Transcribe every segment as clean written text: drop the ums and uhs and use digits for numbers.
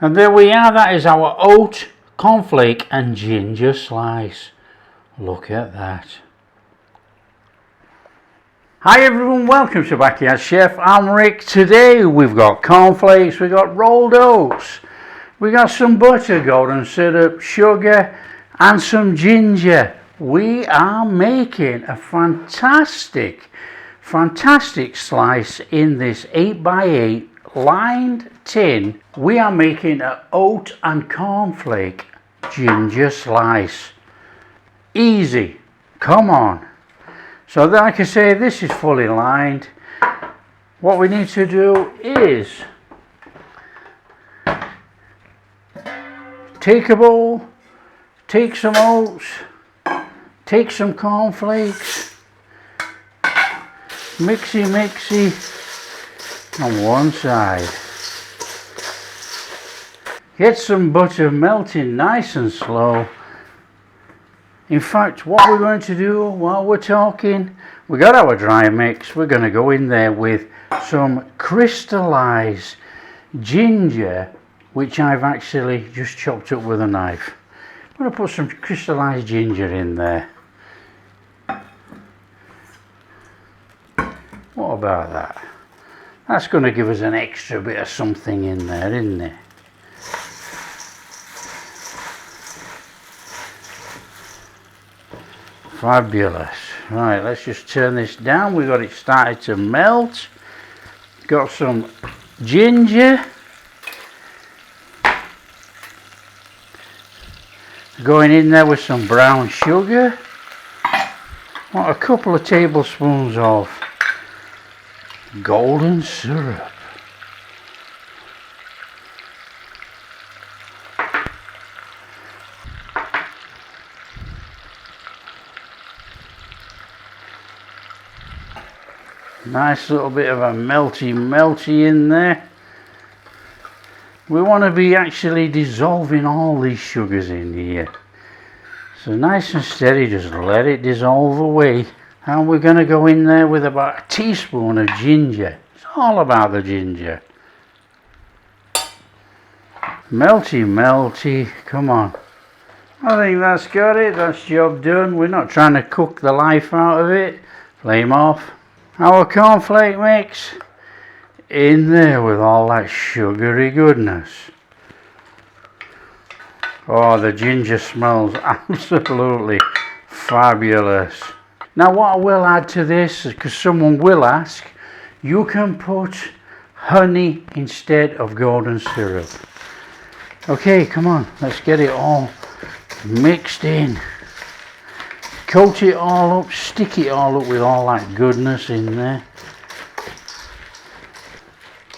And there we are, that is our oat, cornflake and ginger slice. Look at that. Hi everyone, welcome to Backyard Chef. I'm Rick. Today we've got cornflakes, we've got rolled oats, we got some butter, golden syrup, sugar and some ginger. We are making a fantastic slice in this 8x8 lined tin. We are making an oat and cornflake ginger slice. Easy, come on. So like I say, this is fully lined. What we need to do is take a bowl, take some oats, take some cornflakes, mixy on one side. Get some butter melting nice and slow. In fact, what we're going to do while we're talking, we got our dry mix. We're going to go in there with some crystallized ginger, which I've actually just chopped up with a knife. I'm going to put some crystallized ginger in there. What about that? That's going to give us an extra bit of something in there, isn't it? Fabulous. Right, let's just turn this down. We've got it started to melt. Got some ginger. Going in there with some brown sugar. What, a couple of tablespoons of golden syrup. Nice little bit of a melty in there. We want to be actually dissolving all these sugars in here. So nice and steady, just let it dissolve away. And we're going to go in there with about a teaspoon of ginger. It's all about the ginger. Melty, come on. I think that's got it, that's job done. We're not trying to cook the life out of it. Flame off. Our cornflake mix in there with all that sugary goodness. Oh, the ginger smells absolutely fabulous. Now what I will add to this, because someone will ask, you can put honey instead of golden syrup. Okay, come on, let's get it all mixed in. Coat it all up, stick it all up with all that goodness in there.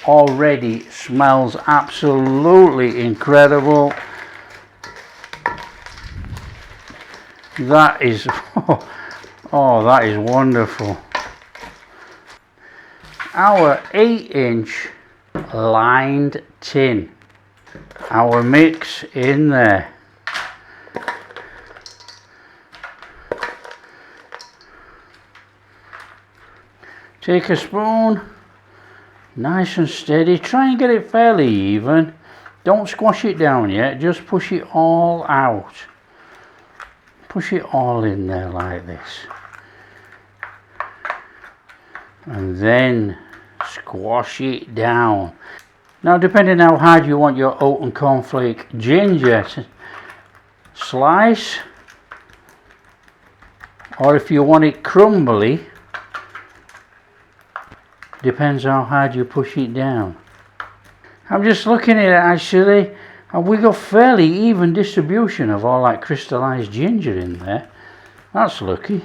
Already smells absolutely incredible. That is, oh, that is wonderful. Our 8-inch lined tin. Our mix in there. Take a spoon, nice and steady. Try and get it fairly even. Don't squash it down yet, just push it all out. Push it all in there like this. And then squash it down. Now, depending how hard you want your oat and cornflake ginger to slice, or if you want it crumbly, depends how hard you push it down. I'm just looking at it actually, and we got fairly even distribution of all that crystallized ginger in there. That's lucky.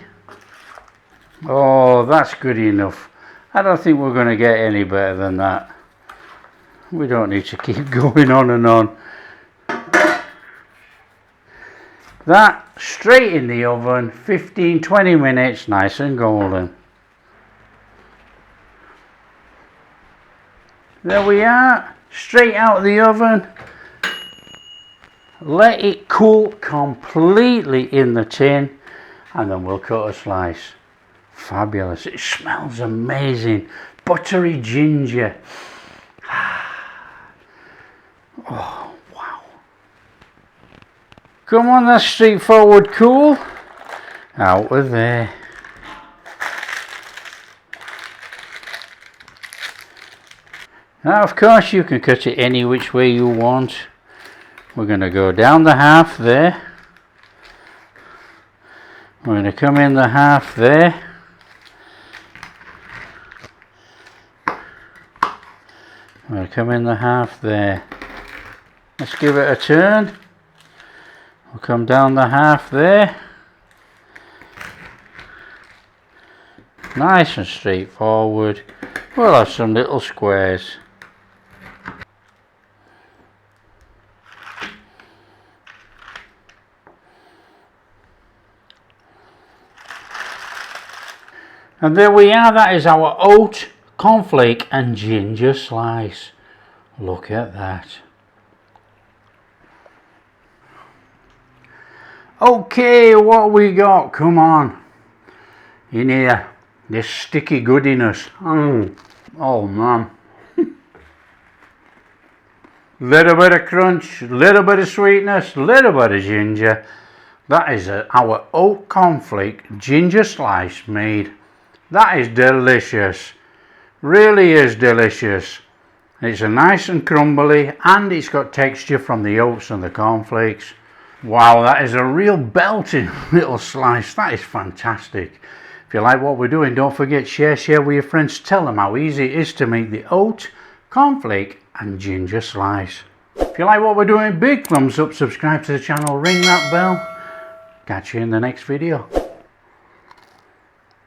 Oh, that's good enough. I don't think we're going to get any better than that. We don't need to keep going on and on. That straight in the oven, 15-20 minutes, nice and golden. There we are, straight out of the oven. Let it cool completely in the tin, and then we'll cut a slice. Fabulous, it smells amazing. Buttery ginger. Oh, Come on, that's straightforward, cool. Out with there. Now, of course, you can cut it any which way you want. We're going to go down the half there. We're going to come in the half there. We're going to come in the half there. Let's give it a turn. We'll come down the half there. Nice and straightforward. We'll have some little squares. And there we are, that is our oat, cornflake and ginger slice. Look at that. Okay, what we got? Come on. In here, this sticky goodiness. Oh man. Little bit of crunch, little bit of sweetness, little bit of ginger. That is our oat cornflake ginger slice made. That is delicious. Really is delicious. It's a nice and crumbly, and it's got texture from the oats and the cornflakes. Wow, that is a real belting little slice. That is fantastic. If you like what we're doing, don't forget, share with your friends. Tell them how easy it is to make the oat, cornflake and ginger slice. If you like what we're doing, big thumbs up, subscribe to the channel, ring that bell. Catch you in the next video.